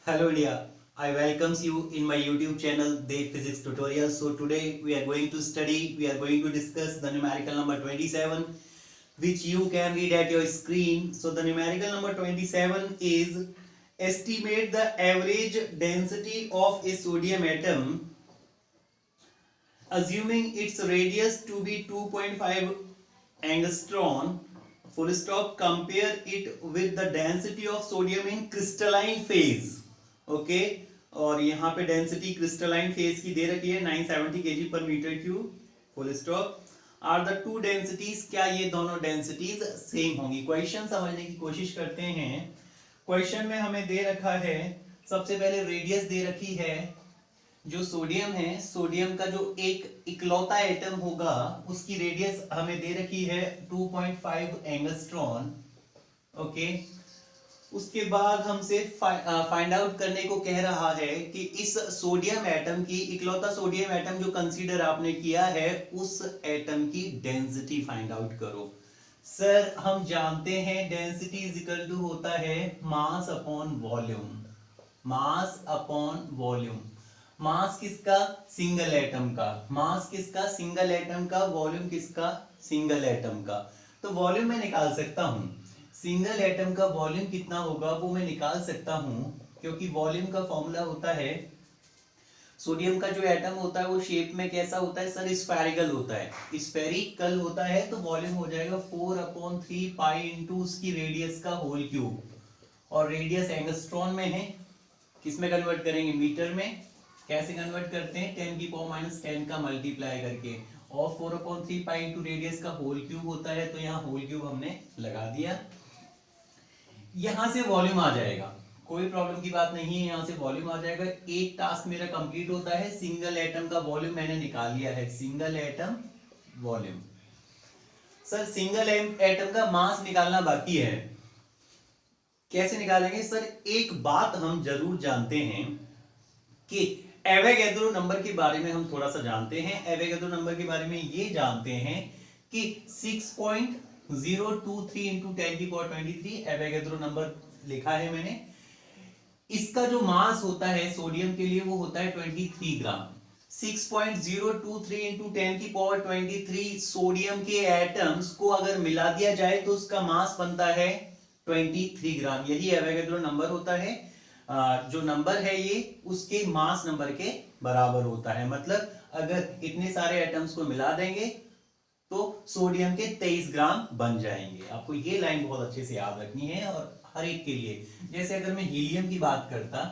Hello India, I welcomes you in my YouTube channel Day Physics Tutorial. So today we are going to discuss the numerical number 27 which you can read at your screen. So the numerical number 27 is estimate the average density of a sodium atom assuming its radius to be 2.5 angstrom. Full stop. Compare it with the density of sodium in crystalline phase. Okay और यहाँ पे density crystalline phase की दे रखी है 970 kg per metre cube. Full stop. Are the two densities, क्या ये दोनों densities same होंगी? क्वेश्चन समझने की कोशिश करते हैं. क्वेश्चन में हमें दे रखा है, सबसे पहले रेडियस दे रखी है. जो सोडियम है, सोडियम का जो एक इकलौता एटम होगा उसकी रेडियस हमें दे रखी है 2.5 एंगस्ट्रॉन. ओके. उसके बाद हमसे फाइंड आउट करने को कह रहा है कि इस सोडियम एटम की, इकलौता सोडियम एटम जो कंसीडर आपने किया है, उस एटम की डेंसिटी फाइंड आउट करो. सर हम जानते हैं डेंसिटी इज इक्वल टू होता है mass upon volume. Mass upon volume. Mass किसका? सिंगल एटम का. मास किसका? सिंगल एटम का. वॉल्यूम किसका? सिंगल एटम का. तो वॉल्यूम मैं निकाल सकता हूं. सिंगल एटम का वॉल्यूम कितना होगा वो मैं निकाल सकता हूं, क्योंकि वॉल्यूम का फॉर्मूला होता है, सोडियम का जो एटम होता है वो शेप में कैसा होता है सर? स्फेरिकल होता है. स्फेरिकल होता है तो वॉल्यूम हो जाएगा 4/3 पाई इंटू उसकी रेडियस का होल क्यूब. और रेडियस एंगस्ट्रॉन में है. किस में कन्वर्ट करेंगे? मीटर में. कैसे कन्वर्ट करते हैं? 10⁻10 का मल्टीप्लाई करके. और 4/3 पाई इंटू रेडियस का होल क्यूब होता है, तो यहाँ होल क्यूब हमने लगा दिया. यहां से वॉल्यूम आ जाएगा, कोई प्रॉब्लम की बात नहीं है. यहां से वॉल्यूम आ जाएगा. एक टास्क मेरा कंप्लीट होता है. सिंगल एटम का वॉल्यूम मैंने निकाल लिया है. Single atom volume. Sir single atom का मास निकालना बाकी है. कैसे निकालेंगे सर? एक बात हम जरूर जानते हैं कि एवोगैड्रो नंबर के बारे में हम थोड़ा सा जानते हैं. एवोगैड्रो नंबर के बारे में ये जानते हैं कि 6.023 इंटू 10⁻23 एवोगैड्रो नंबर लिखा है मैंने. इसका जो मास होता है सोडियम के लिए वो होता है 23 ग्राम. 6.023 इंटू 10⁻23 सोडियम के एटम्स को अगर मिला दिया जाए तो उसका मास बनता है 23 ग्राम. यही एवोगैड्रो नंबर होता है. जो नंबर है ये उसके मास नंबर के बराबर होता है. मतलब अगर इतने सारे एटम्स को मिला देंगे तो सोडियम के 23 ग्राम बन जाएंगे. आपको ये लाइन बहुत अच्छे से याद रखनी है. और हर एक के लिए, जैसे अगर मैं हीलियम की बात करता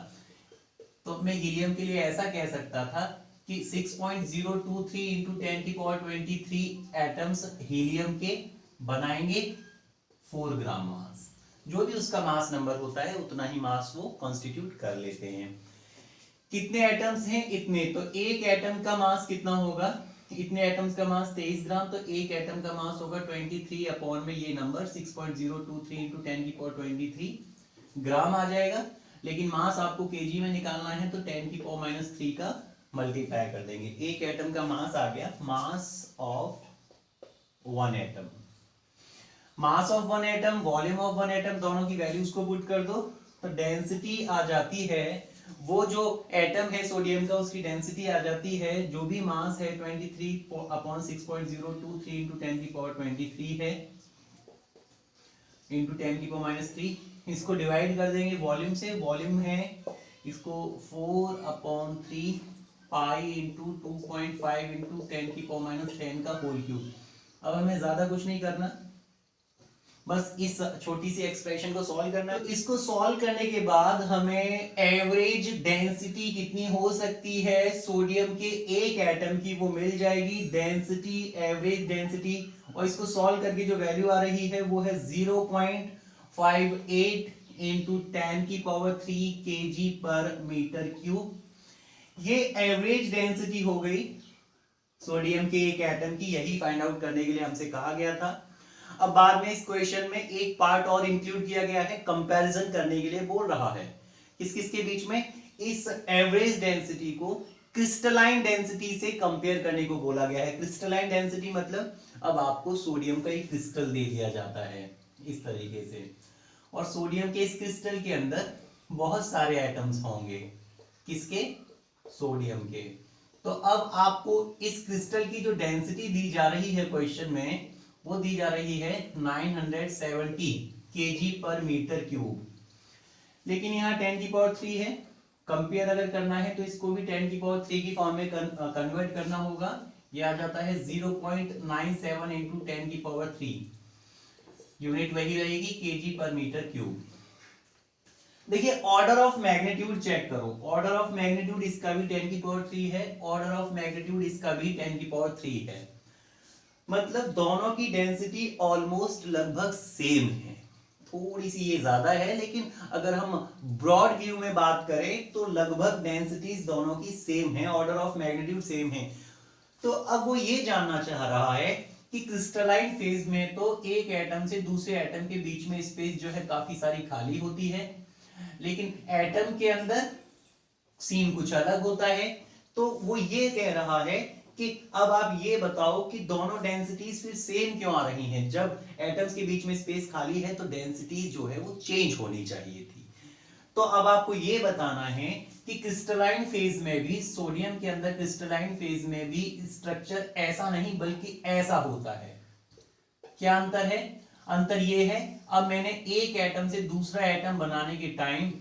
तो मैं हीलियम के लिए ऐसा कह सकता था कि 6.023 इंटू 10⁻23 एटम्स हीलियम के बनाएंगे 4 ग्राम मास. जो भी उसका मास नंबर होता है उतना ही मास वो कॉन्स्टिट्यूट कर लेते हैं. कितने एटम्स हैं? इतने. तो एक एटम का मास कितना होगा? इतने एटम्स का मास 23 ग्राम. तो एक एटम का मास होगा 23 अपॉन में ये नंबर 6.023 इंटू 10⁻23 ग्राम आ जाएगा. लेकिन मास आपको केजी में निकालना है तो 10⁻³ का मल्टीप्लाई कर देंगे. एक एटम का मास आ गया. मास of one atom. Mass of one atom, volume of one atom, दोनों की वैल्यूज को पुट कर दो तो डेंसिटी आ जाती है. वो जो एटम है सोडियम का उसकी डेंसिटी आ जाती है, जो भी मास है 23/6.023 इंटू 10⁻23 है इंटू 10⁻³ इसको डिवाइड कर देंगे वॉल्यूम से. वॉल्यूम है इसको 4/3 पाई इंटू 2.5 इंटू 10⁻10 का होल क्यूब. अब हमें ज्यादा कुछ नहीं करना, बस इस छोटी सी एक्सप्रेशन को सॉल्व करना है. तो इसको सॉल्व करने के बाद हमें एवरेज डेंसिटी कितनी हो सकती है सोडियम के एक एटम की वो मिल जाएगी. Density, average density. और इसको सॉल्व करके जो वैल्यू आ रही है वो है 0.58 into 10⁻³ kg per metre cube. ये एवरेज डेंसिटी हो गई सोडियम के एक एटम की. यही फाइंड आउट करने के लिए हमसे कहा गया था. अब बाद में इस क्वेश्चन में एक पार्ट और इंक्लूड किया गया है, कंपैरिजन करने के लिए बोल रहा है. किस किस के बीच में? इस एवरेज डेंसिटी को क्रिस्टलाइन डेंसिटी से कंपेयर करने को बोला गया है. क्रिस्टलाइन डेंसिटी मतलब अब आपको सोडियम का एक क्रिस्टल दे दिया जाता है इस तरीके से, और सोडियम के इस क्रिस्टल के अंदर बहुत सारे एटम्स होंगे, किसके? सोडियम के। तो अब आपको इस क्रिस्टल की जो डेंसिटी दी जा रही है क्वेश्चन में, वो दी जा रही है 970 केजी पर मीटर क्यूब, लेकिन यहाँ 10 की पावर 3 है। कंपेयर अगर करना है तो इसको भी 10 की पावर 3 की फॉर्म में कन्वर्ट करना होगा। ये आ जाता है 0.97 इंटू 10 की पावर 3, यूनिट वही रहेगी केजी पर मीटर क्यूब। देखिए ऑर्डर ऑफ मैग्नीट्यूड चेक करो, ऑर्डर ऑफ मैग्नीट्यूड इसका भी 10 की पावर 3 है, ऑर्डर ऑफ मैग्नीट्यूड इसका भी 10 की पावर 3 है, मतलब दोनों की डेंसिटी ऑलमोस्ट लगभग सेम है। थोड़ी सी ये ज्यादा है, लेकिन अगर हम ब्रॉड व्यू में बात करें तो लगभग डेंसिटीज दोनों की सेम है, ऑर्डर ऑफ मैग्नीट्यूड सेम है। तो अब वो ये जानना चाह रहा है कि क्रिस्टलाइन फेज में तो एक एटम से दूसरे एटम के बीच में स्पेस जो है काफी सारी खाली होती है, लेकिन एटम के अंदर सीन कुछ अलग होता है। तो वो ये कह रहा है कि अब आप ये बताओ कि दोनों डेंसिटीज फिर सेम क्यों आ रही हैं? जब एटम्स के बीच में स्पेस खाली है तो डेंसिटीज जो है वो चेंज होनी चाहिए थी। तो अब आपको ये बताना है कि क्रिस्टलाइन फेज में भी, सोडियम के अंदर क्रिस्टलाइन फेज में भी स्ट्रक्चर ऐसा नहीं बल्कि ऐसा होता है। क्या अंतर है? अंतर ये है, अब मैंने एक एटम से दूसरा एटम बनाने के टाइम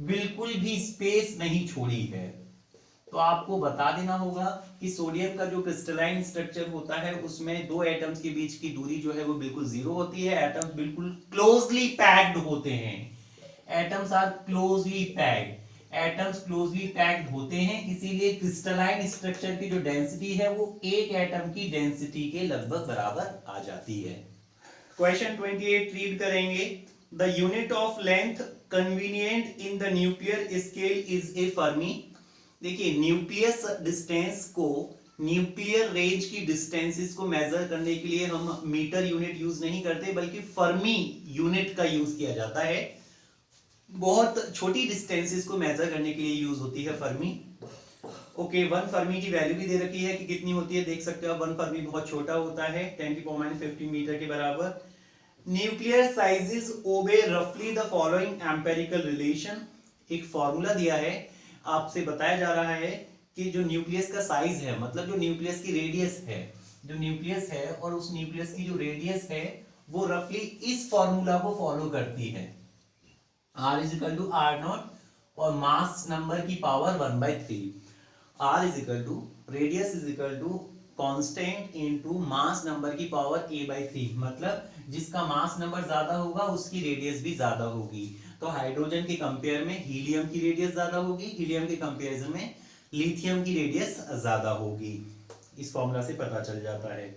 बिल्कुल भी स्पेस नहीं छोड़ी है। तो आपको बता देना होगा कि सोडियम का जो क्रिस्टलाइन स्ट्रक्चर होता है उसमें दो एटम्स के बीच की दूरी जो है वो बिल्कुल जीरो होती है, एटम्स बिल्कुल क्लोजली पैक्ड होते हैं, atoms are closely packed, atoms closely packed होते हैं, इसीलिए क्रिस्टलाइन स्ट्रक्चर की जो डेंसिटी है वो एक एटम की डेंसिटी के लगभग बराबर आ जाती है। क्वेश्चन 28 रीड करेंगे। The unit of length convenient in the nuclear scale is a Fermi. देखिए न्यूक्लियस डिस्टेंस को, न्यूक्लियर रेंज की डिस्टेंसेस को मेजर करने के लिए हम मीटर यूनिट यूज नहीं करते बल्कि फर्मी यूनिट का यूज किया जाता है। बहुत छोटी डिस्टेंसेस को मेजर करने के लिए यूज होती है फर्मी। ओके, 1 फर्मी की वैल्यू भी दे रखी है कि कितनी होती है, देख सकते हो 1 फर्मी बहुत छोटा होता है, 10⁻⁻15 मीटर के बराबर। न्यूक्लियर साइजेस ओबे रफली द फॉलोइंग एम्पिरिकल रिलेशन। एक फॉर्मूला दिया है, आपसे बताया जा रहा है कि जो न्यूक्लियस का साइज है, मतलब जो न्यूक्लियस की रेडियस है, जो न्यूक्लियस है और उस न्यूक्लियस की जो रेडियस है वो रफली इस फॉर्मूला को फॉलो करती है, R is equal to R naught और मास नंबर की power 1/3, R is equal to radius is equal to constant into mass number की पावर a/3, मतलब जिसका मास नंबर ज्यादा होगा उसकी रेडियस भी ज्यादा होगी। तो हाइड्रोजन के कंपेयर में हीलियम की रेडियस ज्यादा होगी, हीलियम के कंपैरिजन में लिथियम की रेडियस ज्यादा होगी, इस फॉर्मूला से पता चल जाता है।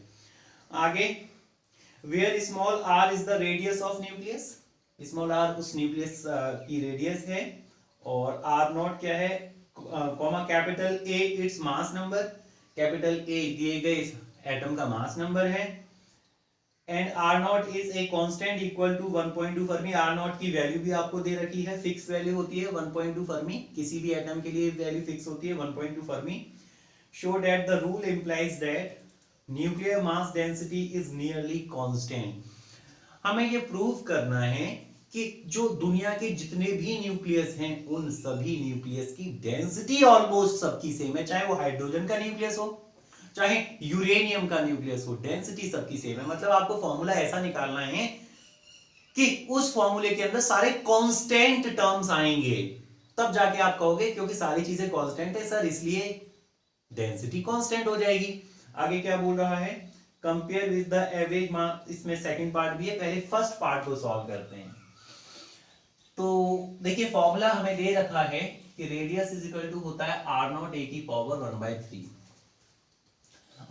आगे, where small r is the radius of nucleus, small r उस न्यूक्लियस की रेडियस है और r नॉट क्या है, comma capital A its mass number, capital A दिए गए एटम का मास नंबर है, and R naught is a constant equal to 1.2 fermi. R naught की वैल्यू भी आपको दे रखी है, फिक्स वैल्यू होती है 1.2 फर्मी, किसी भी एटम के लिए वैल्यू फिक्स होती है 1.2 Fermi. Show that the rule implies that nuclear mass density is nearly constant. हमें ये प्रूव करना है कि जो दुनिया के जितने भी न्यूक्लियस हैं उन सभी न्यूक्लियस की डेंसिटी ऑलमोस्ट सबकी सेम है, चाहे वो हाइड्रोजन का न्यूक्लियस हो चाहे यूरेनियम का न्यूक्लियस हो, डेंसिटी सबकी सेम है। मतलब आपको फॉर्मूला ऐसा निकालना है कि उस फॉर्मूले के अंदर सारे कांस्टेंट टर्म्स आएंगे, तब जाके आप कहोगे क्योंकि सारी चीजें कांस्टेंट है सर इसलिए डेंसिटी कांस्टेंट हो जाएगी। आगे क्या बोल रहा है, compare with the average mass, इसमें सेकंड पार्ट भी है, पहले फर्स्ट पार्ट को सॉल्व करते हैं। तो देखिए फॉर्मूला हमें दे रखा है कि रेडियस इज इक्वल टू होता है r नॉट a की पावर 1/3।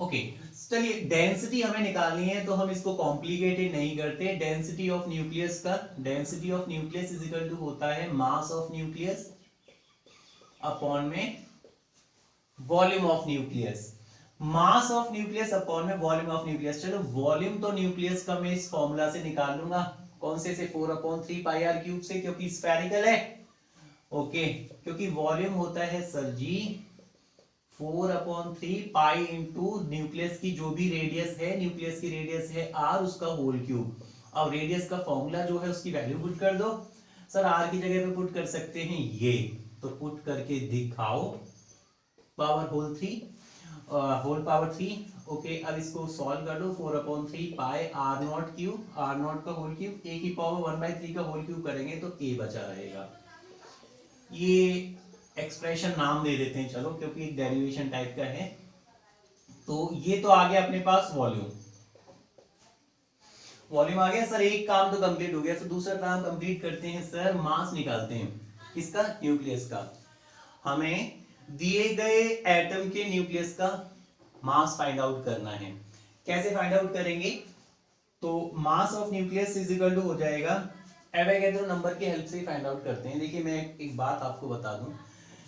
ओके, चलिए डेंसिटी हमें निकालनी है तो हम इसको कॉम्प्लिकेटेड नहीं करते। डेंसिटी ऑफ न्यूक्लियस का, density of nucleus is equal to होता है मास ऑफ न्यूक्लियस अपॉन में volume of nucleus, mass of nucleus upon में वॉल्यूम ऑफ न्यूक्लियस। चलो वॉल्यूम तो न्यूक्लियस का मैं इस फॉर्मूला से निकाल लूंगा, कौन से 4/3 पाई r क्यूब से, क्योंकि स्फेरिकल है। ओके, क्योंकि वॉल्यूम होता है सर जी 4/3 पाई इंटू न्यूक्लियस की जो भी रेडियस है, न्यूक्लियस की रेडियस है r, उसका होल क्यूब। अब रेडियस का फॉर्मूला जो है उसकी वैल्यू पुट कर दो, सर आर की जगह पे पुट कर सकते हैं ये, तो पुट करके दिखाओ पावर होल पावर 3। ओके, अब इसको सॉल्व कर दो। 4/3 pi R naught cube, R naught का होल क्यूब, ए की पावर 1/3 का होल क्यूब करेंगे तो ए बचा रहेगा। ये एक्सप्रेशन नाम दे देते हैं चलो, क्योंकि एक डेरिवेशन टाइप का है। तो ये तो आ गया अपने पास वॉल्यूम आ गया। सर एक काम तो कंप्लीट हो गया, तो दूसरा काम कंप्लीट करते हैं सर, मास निकालते हैं। किसका? न्यूक्लियस का। हमें दिए गए एटम के न्यूक्लियस का मास फाइंड आउट करना है। कैसे फाइंड आउट करेंगे? तो mass of nucleus is equal to हो जाएगा, एवोगैड्रो नंबर की हेल्प से फाइंड आउट करते हैं। देखिए मैं एक बात आपको बता दूं,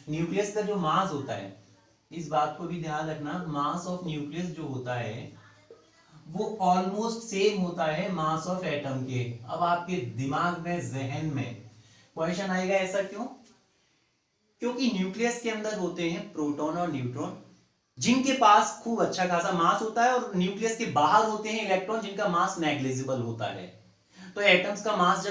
न्यूक्लियस का जो मास होता है, इस बात को भी ध्यान रखना, मास ऑफ न्यूक्लियस जो होता है वो ऑलमोस्ट सेम होता है मास ऑफ एटम के। अब आपके दिमाग में, जहन में क्वेश्चन आएगा ऐसा क्यों? क्योंकि न्यूक्लियस के अंदर होते हैं प्रोटॉन और न्यूट्रॉन, जिनके पास खूब अच्छा खासा मास होता है, और न्यूक्लियस के बाहर होते हैं इलेक्ट्रॉन, जिनका मास नेग्लिजिबल होता है। तो एटम्स का मास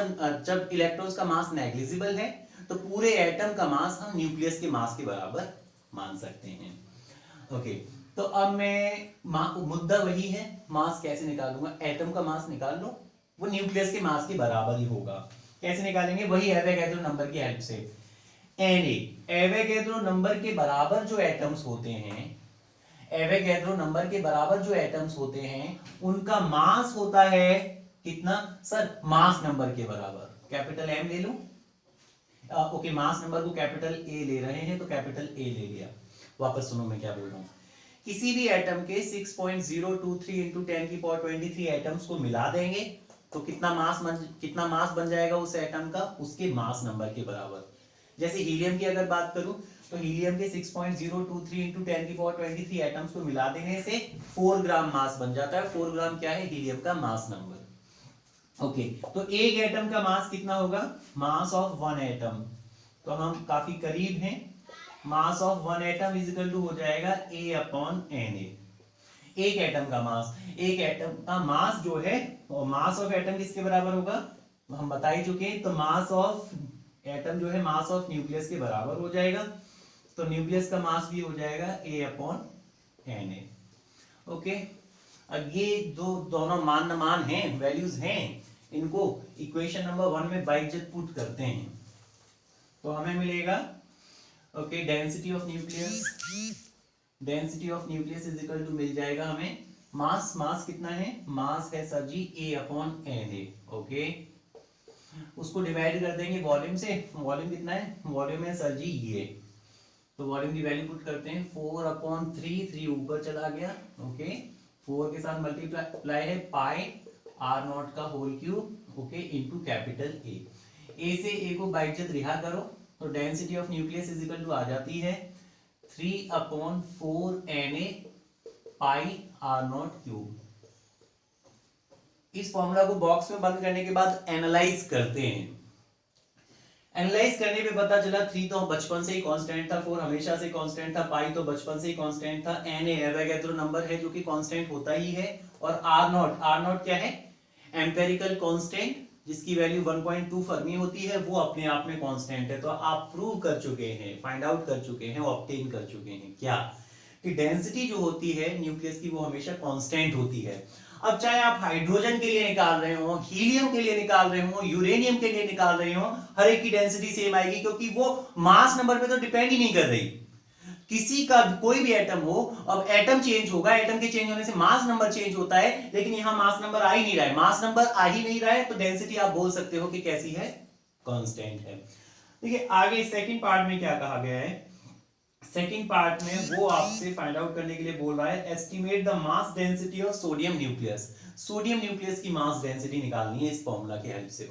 जब इलेक्ट्रॉन्स का मास नेग्लिजिबल है, तो पूरे एटम का मास हम न्यूक्लियस के मास के बराबर मान सकते हैं। ओके, तो अब मैं मुद्दा वही है, मास कैसे निकालूंगा? एटम का मास निकाल लो, वो न्यूक्लियस के मास के बराबर ही होगा। कैसे निकालेंगे? वही एवोगैड्रो नंबर की हेल्प से। एवोगैड्रो नंबर के बराबर जो एटम्स होते हैं, एवोगैड्रो नंबर के बराबर जो एटम्स होते हैं, उनका मास होता है कितना? सर मास नंबर के बराबर। कैपिटल एम ले लो। ओके, मास नंबर को कैपिटल ए ले रहे हैं, तो कैपिटल ए ले लिया। वापस सुनो मैं क्या बोल रहा हूं। किसी भी एटम के 6.023 इंटू 10 की पावर 23 एटम्स को मिला देंगे, तो कितना मास बन जाएगा उस एटम का? उसके मास नंबर के बराबर। जैसे हीलियम की अगर बात करूं, तो हीलियम के 6.023 इंटू 10 की पावर 23 एटम्स को मिला देने से 4 ग्राम मास बन जाता है। 4 ग्राम क्या है? हीलियम का मास नंबर। ओके, तो एक एटम का मास कितना होगा? मास ऑफ वन एटम, तो हम काफी करीब हैं। Mass of one atom is equal to हो जाएगा A/Na। एक एटम का मास, एक एटम का मास जो है, और मास ऑफ एटम किसके बराबर होगा? हम बता ही चुके हैं। तो मास ऑफ एटम जो है मास ऑफ न्यूक्लियस के बराबर हो जाएगा, तो न्यूक्लियस का मास भी हो जाएगा A/Na। ओके, अब ये जो दोनों मान हैं, वैल्यूज हैं, इनको इक्वेशन नंबर 1 में बाइज्जत पुट करते हैं, तो हमें मिलेगा okay, density of nucleus is equal to मिल जाएगा हमें मास कितना है? मास है सर जी A/Na। ओके, उसको डिवाइड कर देंगे वॉल्यूम से। वॉल्यूम कितना है? वॉल्यूम है सर जी ये, तो वॉल्यूम की वैल्यू पुट करते हैं। 4/3, 3 ऊपर चला गया। ओके, 4 के साथ मल्टीप्लाई है पाई आर नॉट का whole cube, okay, into capital A से ए को बाइज्जत रिहा करो, तो density of nucleus is equal to आ जाती है 3/4 Na pi R naught cube. इस फॉर्मूला को बॉक्स में बंद करने के बाद एनालाइज करते हैं। एनालाइज करने पे पता चला 3 तो बचपन से ही कांस्टेंट था, 4 हमेशा से कांस्टेंट था, पाई तो बचपन से ही कांस्टेंट था, Na एवोगैड्रो नंबर है जो कि कांस्टेंट होता ही है, और आर नॉट क्या है? एम्पेरिकल कांस्टेंट, जिसकी वैल्यू 1.2 फर्मी होती है, वो अपने आप में कांस्टेंट है। तो आप प्रूव कर चुके हैं, फाइंड आउट कर चुके हैं, ऑब्टेन कर चुके हैं क्या? कि डेंसिटी जो होती है न्यूक्लियस की वो हमेशा कांस्टेंट होती है। अब चाहे आप हाइड्रोजन के लिए निकाल रहे हो, हीलियम के लिए निकाल रहे हो, यूरेनियम के लिए निकाल रहे हो, हर एक की डेंसिटी सेम आएगी, क्योंकि वो मास नंबर पे तो डिपेंड ही नहीं कर रही। किसी का कोई भी एटम हो, अब एटम चेंज होगा, एटम के चेंज होने से मास नंबर चेंज होता है, लेकिन यहां मास नंबर आ ही नहीं रहा है। मास नंबर आ ही नहीं रहा है, तो डेंसिटी आप बोल सकते हो कि कैसी है? कांस्टेंट है। देखिए आगे सेकंड पार्ट में क्या कहा गया है। सेकंड पार्ट में वो आपसे फाइंड आउट करने के लिए बोल रहा है, estimate the mass density of sodium nucleus. Sodium nucleus की मास डेंसिटी निकालनी है इस फॉर्मूला की हेल्प से।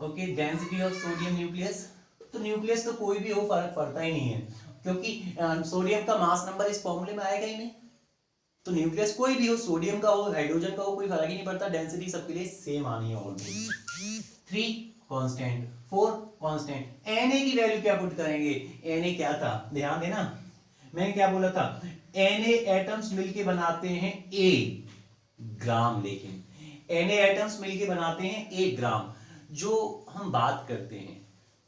Okay, density of sodium nucleus, तो न्यूक्लियस तो कोई भी हो फर्क पड़ता ही नहीं है, क्योंकि सोडियम का मास नंबर इस फॉर्मूले में आएगा ही नहीं। तो न्यूक्लियस कोई भी हो, सोडियम का हो, हाइड्रोजन का हो, कोई फर्क ही नहीं पड़ता, डेंसिटी सबके लिए सेम आनी है ऑलमोस्ट। 3 constant, 4 constant. Na की वैल्यू क्या पुट करेंगे? Na क्या था? ध्यान देना, मैंने क्या बोला था? Na एटम्स मिलके बनाते हैं 1 ग्राम, लेकिन Na एटम्स मिलके बनाते हैं 1 ग्राम। जो हम बात करते हैं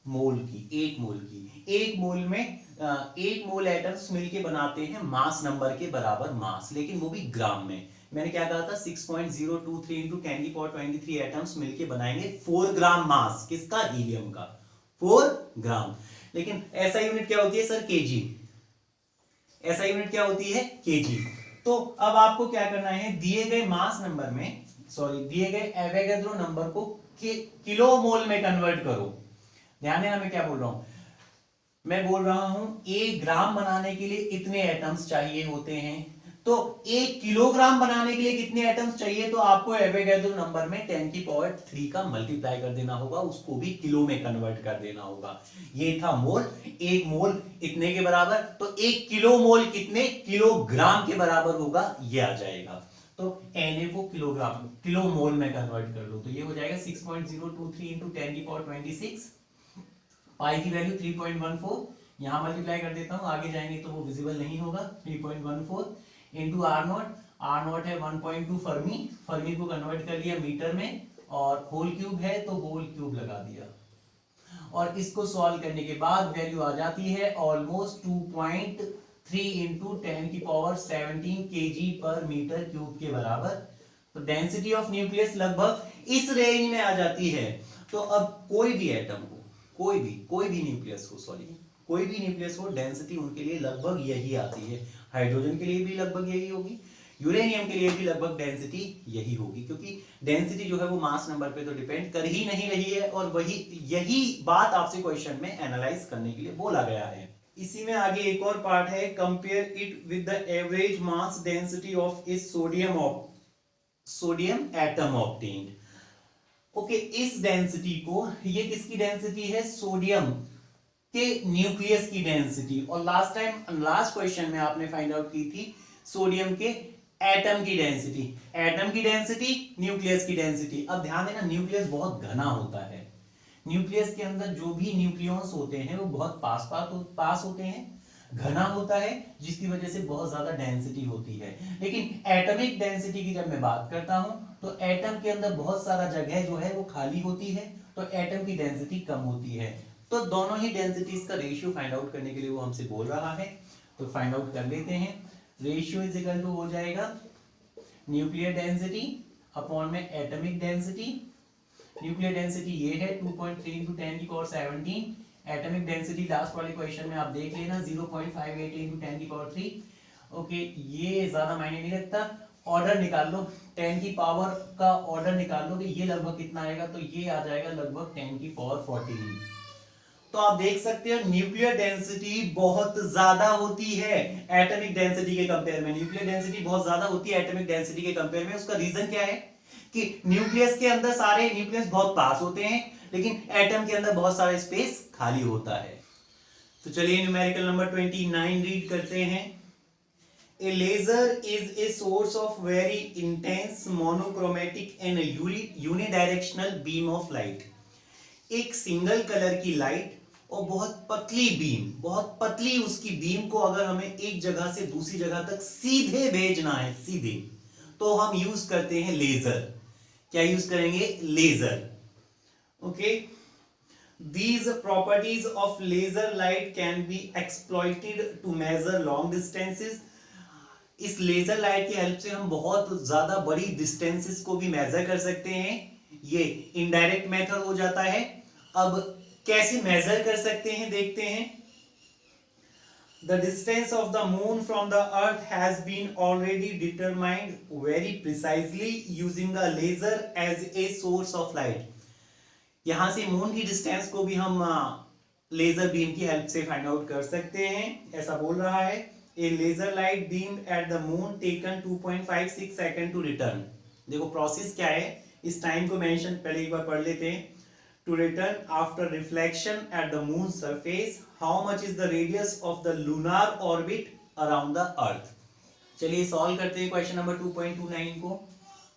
मोल की, एक मोल में एक मोल एटम्स मिलके बनाते हैं मास नंबर के बराबर मास, लेकिन वो भी ग्राम में। मैंने क्या कहा था, 6.023 into 10⁻23 एटम्स मिलके बनाएंगे 4 ग्राम मास, किसका, हीलियम का, 4 ग्राम। लेकिन ऐसा यूनिट क्या होती है सर, केजी। ऐसा यूनिट क्या होती है, केजी। तो अब आपको क्या करना है, दिए गए मास नंबर में, सॉरी दिए गए एवोगैड्रो नंबर को किलो मोल में कन्वर्ट करो। ध्यान देना मैं क्या बोल रहा हूं, मैं बोल रहा हूं एक ग्राम बनाने के लिए इतने एटम्स चाहिए होते हैं, तो एक किलोग्राम बनाने के लिए कितने एटम्स चाहिए, तो आपको एवोगैड्रो नंबर में 10⁻³ का मल्टीप्लाई कर देना होगा, उसको भी किलो में कन्वर्ट कर देना होगा। ये था मोल, एक मोल इतने के बराबर, तो एक किलो मोल कितने किलोग्राम के बराबर होगा, ये आ जाएगा। तो Na को किलोग्राम, किलो मोल में कन्वर्ट कर लो, तो ये हो जाएगा 6.023 into 10⁻26, पाई की वैल्यू 3.14, यहां मल्टीप्लाई कर देता हूं, आगे जाएंगे तो वो विजिबल नहीं होगा। 3.14 इंटू आर नॉट है 1.2 फर्मी, फर्मी को कन्वर्ट कर लिया मीटर में, और होल क्यूब है तो होल क्यूब लगा दिया, और इसको सॉल्व करने के बाद वैल्यू आ जाती है almost 2.3 into 10⁻17 kg per metre cube के बराबर। तो डेंसिटी ऑफ न्यूक्लियस लगभग इस रेंज में आ जाती है। तो अब कोई भी एटम को, कोई भी न्यूक्लियस हो, सॉरी कोई भी न्यूक्लियस हो, डेंसिटी उनके लिए लगभग यही आती है। हाइड्रोजन के लिए भी लगभग यही होगी, यूरेनियम के लिए भी लगभग डेंसिटी यही होगी, क्योंकि डेंसिटी जो है वो मास नंबर पे तो डिपेंड कर ही नहीं रही है, और वही यही बात आपसे क्वेश्चन में एनालाइज करने के लिए बोला गया है। इसी में आगे एक और पार्ट है, compare it with the average mass density of A sodium atom obtained. Okay, इस डेंसिटी को, ये किसकी डेंसिटी है, सोडियम के न्यूक्लियस की डेंसिटी, और लास्ट क्वेश्चन में आपने फाइंड आउट की थी सोडियम के एटम की डेंसिटी, न्यूक्लियस की डेंसिटी। अब ध्यान देना, न्यूक्लियस बहुत घना होता है, न्यूक्लियस के अंदर जो भी न्यूक्लियॉन्स होते हैं वो बहुत पास होते हैं, घना होता है, जिसकी वजह से बहुत ज्यादा डेंसिटी होती है। लेकिन एटॉमिक डेंसिटी की जब मैं बात करता हूं, तो एटम के अंदर बहुत सारा जगह जो है वो खाली होती है, तो एटम की डेंसिटी कम होती है। तो दोनों ही डेंसिटीज का रेशियो फाइंड आउट करने के लिए वो हमसे बोल रहा है, तो फाइंड आउट कर लेते हैं। रेशियो इज इक्वल टू हो जाएगा न्यूक्लियर डेंसिटी अपॉन में एटॉमिक डेंसिटी। न्यूक्लियर डेंसिटी ये है 2.3 into 10⁻17, एटॉमिक डेंसिटी लास्ट वाले क्वेश्चन में आप देख लेना 0.58 into 10⁻3। ओके, ये ज्यादा मायने नहीं रखता, ऑर्डर निकाल लो, 10 की पावर का ऑर्डर निकाल लो कि ये लगभग कितना आएगा, तो ये आ जाएगा लगभग 10⁻14। तो आप देख सकते हो न्यूक्लियर डेंसिटी बहुत ज्यादा होती है एटॉमिक डेंसिटी के कंपेयर में, न्यूक्लियर डेंसिटी बहुत ज्यादा होती है एटॉमिक डेंसिटी के कंपेयर में। उसका रीजन क्या है कि न्यूक्लियस के अंदर सारे न्यूक्लियस बहुत पास होते हैं, लेकिन एटम के अंदर बहुत सारा स्पेस खाली होता है। तो चलिए न्यूमेरिकल नंबर 29 रीड करते हैं। A laser is a source of very intense monochromatic and unidirectional beam of light. एक सिंगल कलर की लाइट और बहुत पतली बीम, बहुत पतली उसकी बीम को अगर हमें एक जगह से दूसरी जगह तक सीधे भेजना है, सीधे, तो हम यूज करते हैं लेजर। क्या यूज करेंगे, laser. Okay, these properties of laser light can be exploited to measure long distances. इस लेजर लाइट की हेल्प से हम बहुत ज्यादा बड़ी डिस्टेंसेस को भी मेजर कर सकते हैं, ये इनडायरेक्ट मेथड हो जाता है। अब कैसे मेजर कर सकते हैं देखते हैं। The distance of the moon from the earth has been already determined very precisely using a laser as a source of light. यहां से मून की डिस्टेंस को भी हम लेजर बीम की हेल्प से फाइंड आउट कर सकते हैं, ऐसा बोल रहा है। A laser light beamed at the moon taken 2.56 second to return. देखो प्रोसेस क्या है, इस टाइम को मेंशन पहले एक बार पढ़ लेते हैं। To return after reflection at the moon's surface, how much is the radius of the lunar orbit around the earth? चलिए सॉल्व करते हैं क्वेश्चन नंबर 2.29 को।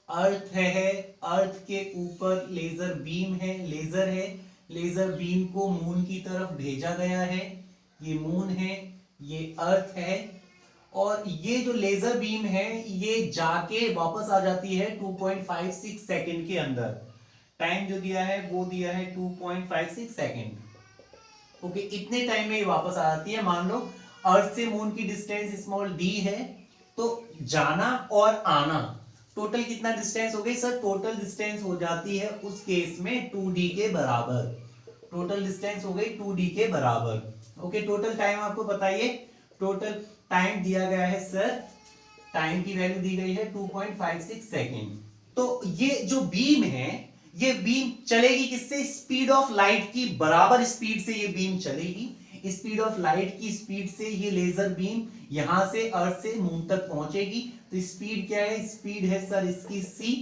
अर्थ है, अर्थ के ऊपर लेजर बीम है, लेजर है, लेजर बीम को मून की तरफ भेजा गया है, ये मून है, ये अर्थ है, और ये जो लेजर बीम है ये जाके वापस आ जाती है 2.56 सेकंड के अंदर। टाइम जो दिया है वो दिया है 2.56 सेकेंड। ओके, इतने टाइम में ये वापस आ जाती है। मान लो अर्थ से मून की डिस्टेंस स्मॉल डी है, तो जाना और आना टोटल कितना डिस्टेंस हो गई सर? टोटल डिस्टेंस हो जाती है उस केस में 2d के बराबर। टोटल डिस्टेंस हो गई 2d के बराबर। ओके, टोटल टाइम आपको बताइए। टोटल टाइम दिया गया है सर, टाइम की वैल्यू दी गई है 2.56 सेकेंड। तो ये जो बीम है, ये बीम चलेगी किससे? स्पीड ऑफ लाइट की बराबर स्पीड से ये बीम चलेगी। स्पीड ऑफ लाइट की स्पीड से ये लेजर बीम यहां से अर्थ से मून तक पहुंचेगी। तो स्पीड क्या है? स्पीड है सर इसकी c,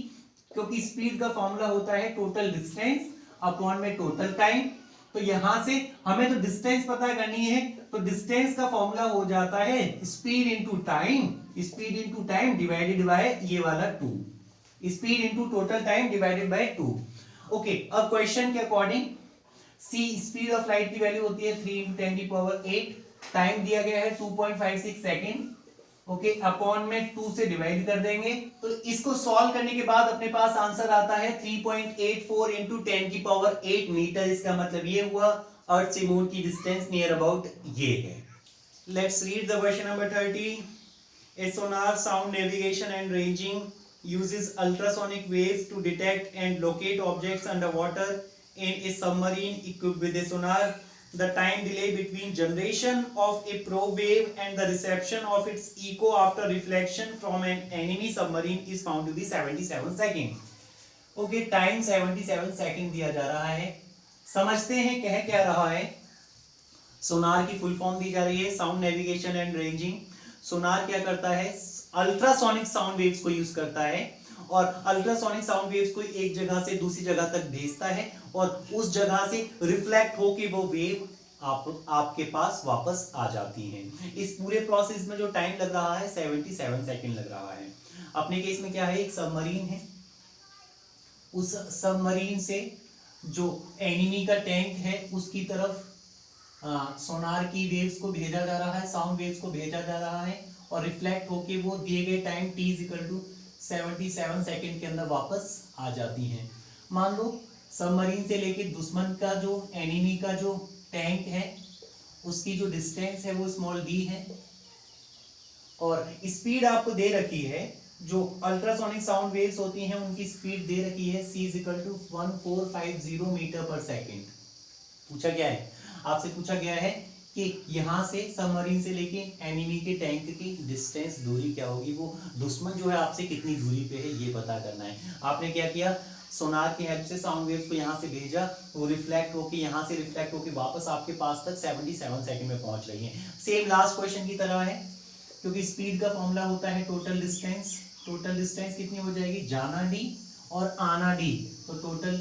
क्योंकि स्पीड का फॉर्मूला होता है टोटल डिस्टेंस अपॉन में टोटल टाइम। तो यहां से हमें तो डिस्टेंस पता करनी है, तो डिस्टेंस का फॉर्मूला हो जाता है speed into time, speed into time divided by ये वाला 2, speed into total time divided by 2। Okay, अब क्वेश्चन के according c speed of light की वैल्यू होती है 3 × 10⁸, टाइम दिया गया है 2.56 सेकेंड। ओके, अपॉन में 2 से डिवाइड कर देंगे, तो इसको सॉल्व करने के बाद अपने पास आंसर आता है 3.84 × 10⁸ मीटर। इसका मतलब ये हुआ अर्थ से मून की डिस्टेंस नियर अबाउट ये है। Let's read the question number 30। A sonar, sound navigation and ranging uses ultrasonic waves to detect and locate objects underwater. In a submarine equipped with a sonar, the time delay between generation of a probe wave and the reception of its echo after reflection from an enemy submarine is found to be 77 seconds. Okay, time 77 second दिया जा रहा है। समझते हैं कह क्या रहा है। सोनार की फुल फॉर्म दी जा रही है साउंड नेविगेशन एंड रेंजिंग। सोनार क्या करता है? अल्ट्रासोनिक साउंड वेव्स को यूज करता है, और अल्ट्रासोनिक साउंड वेव्स को एक जगह से दूसरी जगह तक भेजता है, और उस जगह से रिफ्लेक्ट होके वो वेव आपके पास वापस आ जाती हैं। इस पूरे प्रोसेस में जो टाइम लग रहा है 77 सेकेंड लग रहा है। अपने केस में क्या है? एक सबमरीन है, उस सबमरीन से जो एनिमी का टैंक है उसकी तरफ सोनार की वेव्स को भेजा जा रहा है, साउंड वेव्स को भेजा जा रहा है, और रिफ्लेक्ट होके वो दिए गए टाइम t = 77 सेकेंड के अंदर वापस आ जाती हैं। मान लो सबमरीन से लेके दुश्मन का जो एनिमी का जो टैंक है उसकी जो डिस्टेंस है वो स्मॉल d है, और स्पीड आपको दे रखी है, जो अल्ट्रासोनिक साउंड वेव्स होती हैं उनकी स्पीड दे रखी है c = 1450 मीटर पर सेकेंड। पूछा गया है, आपसे पूछा गया है कि यहां से सबमरीन से लेके एनिमी के टैंक की डिस्टेंस दूरी क्या होगी, वो दुश्मन जो है आपसे कितनी दूरी पे है ये पता करना है। आपने क्या किया? सोनार की हेल्प से साउंड वेव्स को यहाँ से भेजा, वो रिफ्लेक्ट होके यहाँ से रिफ्लेक्ट होके वापस आपके पास तक 77 सेकंड में पहुंच रही है। सेम लास्ट क्वेश्चन की तरह है, क्योंकि स्पीड का फॉर्मूला होता है टोटल डिस्टेंस। टोटल डिस्टेंस कितनी हो जाएगी? जाना d और आना d, तो टोटल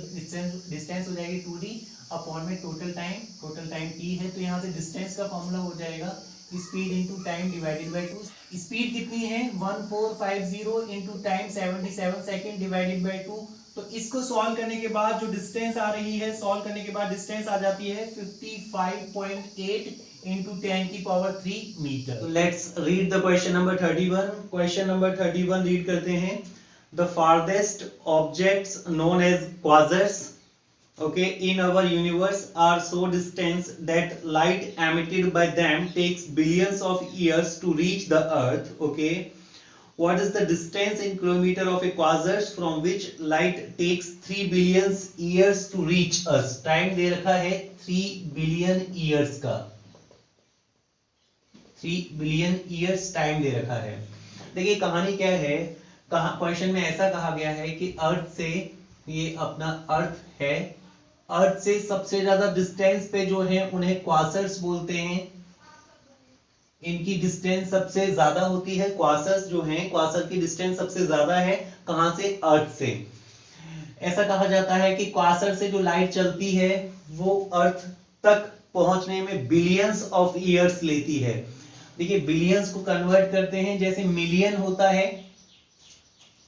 डिस्टेंस हो जाएगी 2d अपॉन में टोटल टाइम t है, तो यहाँ से डिस्टेंस का फॉर्मूला हो जाएगा speed into time divided by 2। Speed कितनी है? 1450 into time 77 second divided by 2। तो इसको सॉल्व करने के बाद जो डिस्टेंस आ रही है, सॉल्व करने के बाद डिस्टेंस आ जाती है 55.8 इंटू 10⁻³ मीटर। तो let's read the question number 31। Question number 31 read करते हैं। The farthest objects known as quasars, okay, in our universe are so distant that light emitted by them takes billions of years to reach the earth. Okay, what is the distance in kilometer of a quasar from which light takes 3 billion years to reach us? Time दे रखा है 3 billion years का, 3 billion years time दे रखा है। देखिए कहानी क्या है, क्वेश्चन में ऐसा कहा गया है कि अर्थ से, ये अपना अर्थ है, अर्थ से सबसे ज्यादा डिस्टेंस पे जो है उन्हें क्वासर्स बोलते हैं। इनकी डिस्टेंस सबसे ज्यादा होती है, क्वासर्स जो हैं, क्वासर की डिस्टेंस सबसे ज्यादा है कहां से? अर्थ से। ऐसा कहा जाता है कि क्वासर से जो लाइट चलती है वो अर्थ तक पहुंचने में बिलियंस ऑफ ईयर्स लेती है। देखिए बिलियंस को कन्वर्ट करते हैं, जैसे मिलियन होता है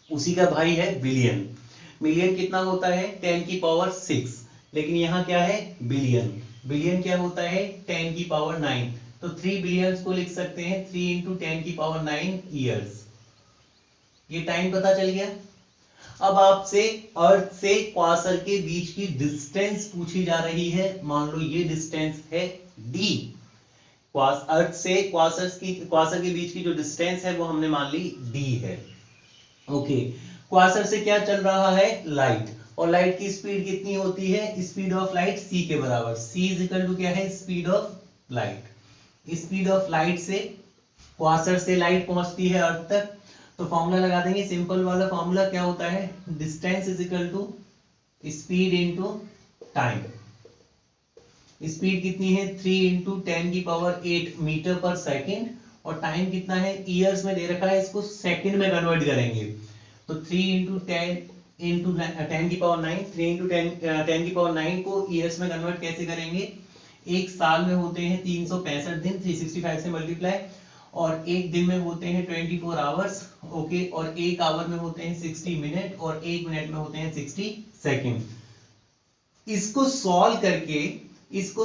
उसी का भाई है बिलियन। मिलियन कितना होता है? 10⁻⁶, लेकिन यहाँ क्या है? बिलियन। बिलियन क्या होता है? 10⁻⁹। तो 3 बिलियंस को लिख सकते हैं 3 × 10⁻⁹ ईयर्स। ये टाइम पता चल गया। अब आपसे अर्थ से क्वासर के बीच की डिस्टेंस पूछी जा रही है। मान लो ये डिस्टेंस है d। अर्थ से क्वासर के बीच की जो डिस्टेंस है वो हमने मान ली d है। ओके, क्वासर से क्या चल रहा है? लाइट। और लाइट की स्पीड कितनी होती है? स्पीड ऑफ लाइट c के बराबर। c इज इक्वल टू क्या है? Speed of light. Speed of light से क्वासर से लाइट पहुंचती है अर्थ तक, तो फॉर्मूला लगा देंगे। सिंपल वाला फॉर्मूला क्या होता है? Distance is equal to speed into time. Speed कितनी है? 3 इंटू 10⁸ मीटर पर सेकेंड। और टाइम कितना है? ईयर्स में दे रखा है, इसको सेकंड में कन्वर्ट करेंगे तो 3 इंटू 10 इंटू 10⁹ 3 इंटू 10⁹ को ईयर्स में कन्वर्ट कैसे करेंगे? एक साल में होते हैं 365 दिन, 365 से मल्टीप्लाई, और एक दिन में होते हैं 24 आवर्स। ओके, और एक आवर में होते हैं 60 मिनट, और एक मिनट में होते हैं 60 सेकेंड। इसको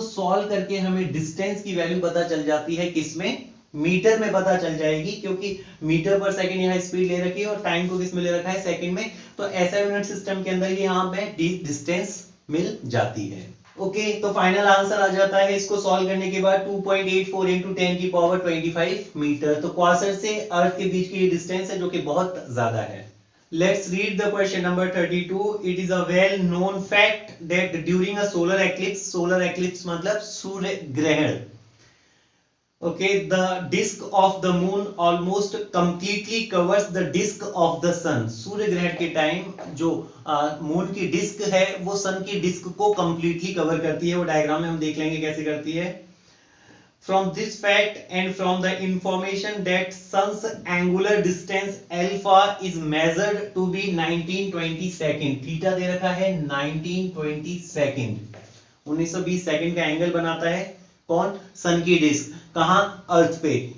सॉल्व करके हमें डिस्टेंस की वैल्यू पता चल जाती है। किसमें? मीटर में पता चल जाएगी, क्योंकि मीटर पर सेकंड यहाँ स्पीड ले रखी है और टाइम को किस में ले रखा है? सेकंड में। तो ऐसा यूनिट सिस्टम के अंदर ही यहाँ पे डिस्टेंस मिल जाती है। ओके, तो फाइनल आंसर आ जाता है इसको सॉल्व करने के बाद 2.84 इंटू 10⁻25 मीटर। तो क्वासर से अर्थ के बीच की डिस्टेंस है जो कि बहुत ज्यादा है। Let's read the question number 32. It is a well-known fact that during a solar eclipse मतलब सूर्य ग्रहण, okay, the disk of the moon almost completely covers the disk of the sun. सूर्य ग्रहण के टाइम जो मून की disc है वो सन की disc को कंप्लीटली कवर करती है। वो डायग्राम में हम देख लेंगे कैसे करती है। From this fact and from the information that sun's angular distance alpha is measured to be 1920 second, theta दे रखा है 1920 सेकंड, 1920 सेकंड का एंगल बनाता है। कौन? सन की डिस्क। कहां? अर्थ पे।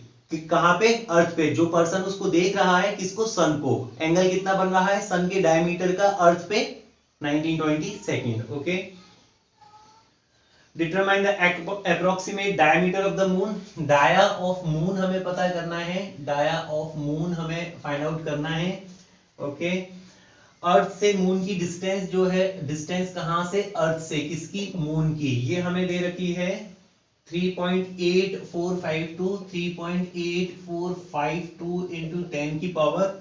कहां पे? अर्थ पे। जो पर्सन उसको देख रहा है, किसको? सन को। एंगल कितना बन रहा है? सन के डायमीटर का अर्थ पे 1920 second. Okay, determine the approximate diameter of the moon. Dia of moon हमें पता करना है, डाया ऑफ मून हमें फाइंड आउट करना है। ओके, अर्थ से मून की डिस्टेंस जो है, डिस्टेंस कहां से? अर्थ से। किसकी? मून की। ये हमें दे रखी है 3.8452 इंटू 10⁸8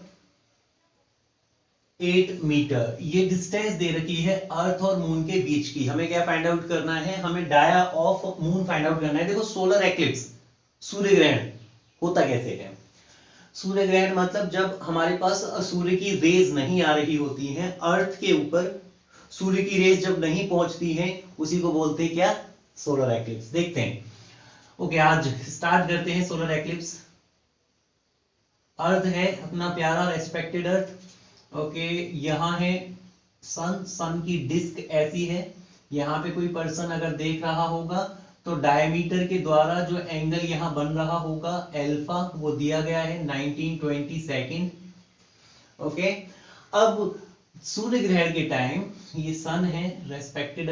मीटर। ये डिस्टेंस दे रखी है अर्थ और मून के बीच की। हमें क्या फाइंड आउट करना है? हमें dia of moon find out करना है। देखो, सोलर एक्लिप्स, सूर्य ग्रहण होता कैसे है? सूर्य ग्रहण मतलब जब हमारे पास सूर्य की रेज नहीं आ रही होती हैं अर्थ के ऊपर, सूर्य की रेज जब नहीं पहुंचती हैं, उसी को बोलते हैं क्या? Solar eclipse. देखते हैं। ओके, आज स्टार्ट करते हैं सोलर एक्लिप्स। अर्थ है अपना प्यारा रेस्पेक्टेड अर्थ। ओके, यहाँ है सन की डिस्क ऐसी है। यहाँ पे कोई पर्सन अगर देख रहा होगा तो डायमीटर के द्वारा जो एंगल यहाँ बन रहा होगा अल्फा, वो दिया गया है 1920 सेकेंड। ओके, अब सूर्य ग्रहण के टाइम ये सन है, रेस्पेक्टेड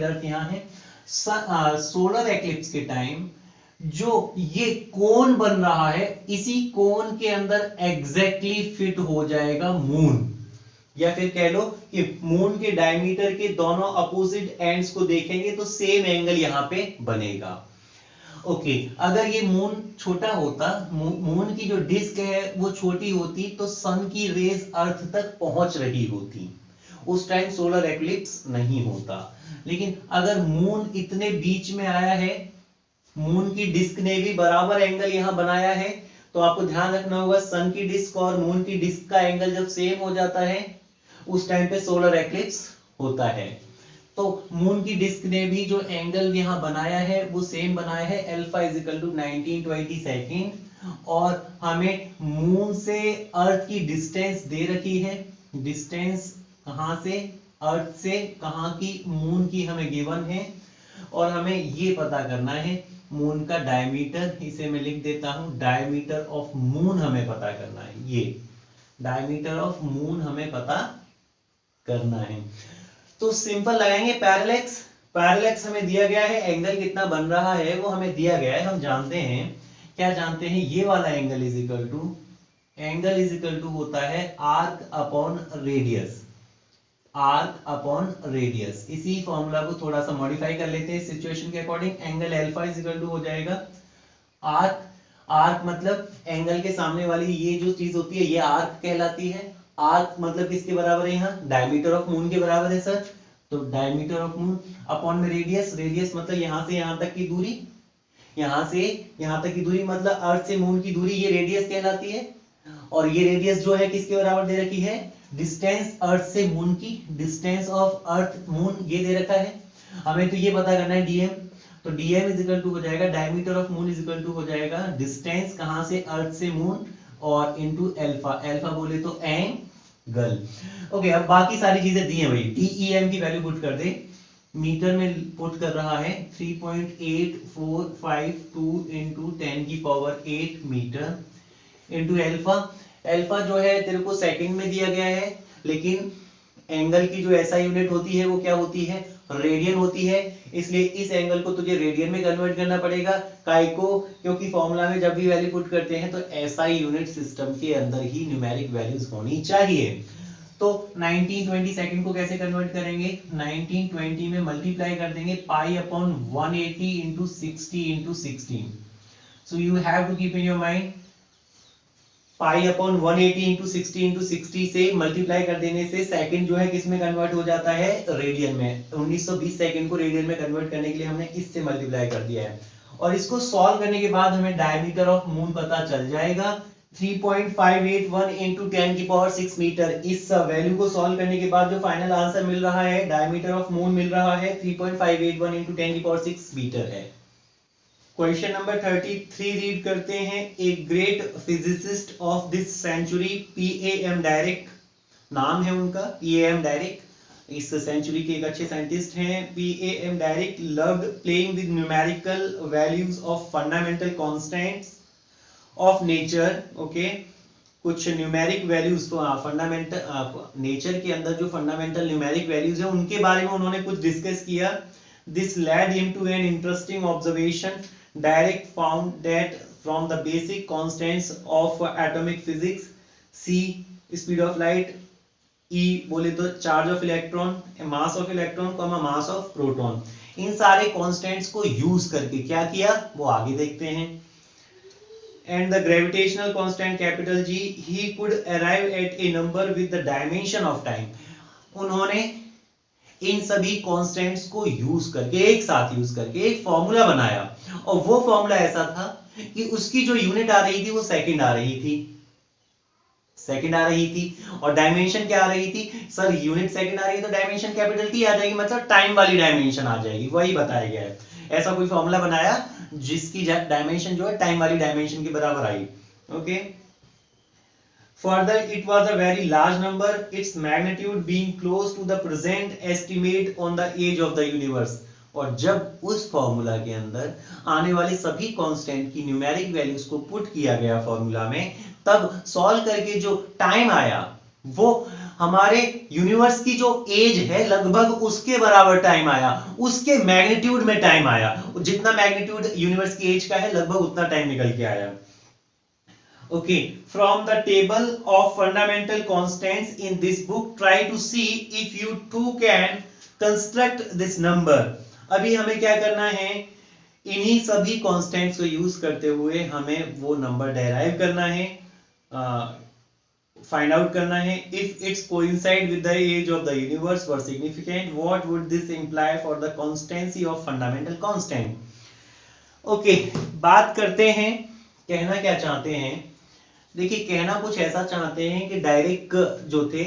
अर्थ यहाँ है। सोलर एक्लिप्स के टाइम जो ये कोन बन रहा है, इसी कोन के अंदर एग्जैक्टली फिट हो जाएगा मून, या फिर कह लो कि मून के डायमीटर के दोनों अपोजिट एंड्स को देखेंगे तो सेम एंगल यहां पे बनेगा। ओके, अगर ये मून छोटा होता, मून की जो डिस्क है वो छोटी होती, तो सन की रेज अर्थ तक पहुंच रही होती, उस टाइम सोलर एक्लिप्स नहीं होता। लेकिन अगर मून इतने बीच में आया है, मून की डिस्क ने भी बराबर एंगल यहां बनाया है, तो आपको ध्यान रखना होगा सन की डिस्क और मून की डिस्क का एंगल जब सेम हो जाता है उस टाइम पे सोलर एक्लिप्स होता है। तो मून की डिस्क ने भी जो एंगल यहां बनाया है वो सेम बनाया है, alpha is equal to 1920 second. और हमें मून से अर्थ की डिस्टेंस दे रखी है। डिस्टेंस कहां से? अर्थ से। कहां की? मून की हमें गिवन है। और हमें ये पता करना है मून का डायमीटर, इसे मैं लिख देता हूं, डायमीटर ऑफ मून हमें पता करना है। ये डायमीटर ऑफ मून हमें पता करना है। तो सिंपल लगाएंगे पैरेलैक्स। पैरेलैक्स हमें दिया गया है, एंगल कितना बन रहा है वो हमें दिया गया है। हम जानते हैं, क्या जानते हैं? ये वाला angle is equal to angle is equal to होता है arc upon radius, arc upon radius. इसी फॉर्मूला को थोड़ा सा मॉडिफाई कर लेते हैं सिचुएशन के according. Angle alpha is equal to हो जाएगा आर्क, आर्क मतलब एंगल के सामने वाली ये जो चीज होती है ये आर्क कहलाती है। आर्क मतलब किसके बराबर है, यहाँ डायमीटर ऑफ मून के बराबर है सर। तो डायमीटर ऑफ मून अपॉन में रेडियस, रेडियस मतलब यहां से यहां तक की दूरी, यहां से यहां तक की दूरी मतलब अर्थ से मून की दूरी, ये रेडियस कहलाती है। और ये रेडियस जो है किसके बराबर दे रखी है, डिस्टेंस अर्थ से मून की, डिस्टेंस ऑफ अर्थ मून ये दे रखा है। हमें तो ये पता करना है डीएम, तो डीएम इज इक्वल टू हो जाएगा diameter of moon is equal to हो जाएगा डिस्टेंस कहां से, अर्थ से मून, और इनटू अल्फा, अल्फा बोले तो एंगल। ओके, अब बाकी सारी चीजें दी हैं भाई, डीईएम की वैल्यू पुट कर दे, मीटर में पुट कर रहा है 3.8452 इंटू 10 की power 8 metre into alpha, alpha जो है तेरे को सेकंड में दिया गया है, लेकिन एंगल की जो ऐसा यूनिट होती है वो क्या होती है, रेडियन होती है, इसलिए इस एंगल को तुझे रेडियन में कन्वर्ट करना पड़ेगा। काय को, क्योंकि फॉर्मूला में जब भी वैल्यू पुट करते हैं तो एसआई यूनिट सिस्टम के अंदर ही न्यूमेरिक वैल्यूज होनी चाहिए। तो 1920 सेकंड को कैसे कन्वर्ट करेंगे, 1920 में मल्टीप्लाई कर देंगे pi upon 180 into 60 into 16। So you have to keep in your mind pi upon 180 into 60 into 60 से मल्टीप्लाई कर देने से सेकंड जो है किस में कन्वर्ट हो जाता है, रेडियन में। 1920 सेकंड को रेडियन में कन्वर्ट करने के लिए हमने इससे मल्टीप्लाई कर दिया है। और इसको सॉल्व करने के बाद हमें डायमीटर ऑफ मून पता चल जाएगा 3.581 इंटू 10 की पावर 6 मीटर। इस वैल्यू को सॉल्व करने के बाद जो फाइनल आंसर मिल रहा है, डायमीटर ऑफ मून मिल रहा है 3.581 इंटू 10 की पावर 6 मीटर है। क्वेश्चन नंबर 33 रीड करते हैं। A great physicist of this century P A M Dirac, नाम है उनका पीएएम डायरेक्ट, इस सेंचुरी के एक अच्छे साइंटिस्ट हैं। P A M Dirac loved playing with numerical values of fundamental constants of nature. Okay, कुछ न्यूमेरिक वैल्यूज तो फंडामेंटल नेचर के अंदर जो फंडामेंटल न्यूमेरिक वैल्यूज है उनके बारे में उन्होंने कुछ डिस्कस किया। This led him to an interesting observation. Direct found that from the basic constants of atomic physics, c speed of light, e बोले तो charge of electron, mass of electron, mass of proton, इन सारे constants को use करके क्या किया वो आगे देखते हैं। And the gravitational constant capital G, he could arrive at a number with the dimension of time। उन्होंने इन सभी कांस्टेंट्स को यूज करके, एक साथ यूज करके एक फॉर्मूला बनाया, और वो फॉर्मूला ऐसा था कि उसकी जो यूनिट आ रही थी वो सेकंड आ रही थी, सेकंड आ रही थी। और डायमेंशन क्या आ रही थी सर, यूनिट सेकंड आ रही है तो डायमेंशन कैपिटल टी आ जाएगी, मतलब टाइम वाली डायमेंशन आ जाएगी, वही बताया गया है। ऐसा कोई फॉर्मूला बनाया जिसकी डायमेंशन जो है टाइम वाली डायमेंशन के बराबर आई। Okay, further it was a very large number, its magnitude being close to the present estimate on the age of the universe। और जब उस फॉर्मूला के अंदर आने वाले सभी कांस्टेंट की न्यूमेरिक वैल्यूज को पुट किया गया फॉर्मूला में, तब सॉल्व करके जो टाइम आया वो हमारे यूनिवर्स की जो एज है लगभग उसके बराबर टाइम आया, उसके मैग्नीट्यूड में टाइम आया। जितना मैग्नीट्यूड यूनिवर्स की एज का है लगभग उतना टाइम निकल के आया। Okay, from the table of fundamental constants in this book, try to see if you too can construct this number। अभी हमें क्या करना है, इन्हीं सभी कांस्टेंट्स को यूज करते हुए हमें वो नंबर डेराइव करना है, फाइंड आउट करना है। If its coincide with the age of the universe were significant, what would this imply for the constancy of fundamental constant. Okay, बात करते हैं, कहना क्या चाहते हैं। देखिए, कहना कुछ ऐसा चाहते हैं कि डायरेक्ट जो थे,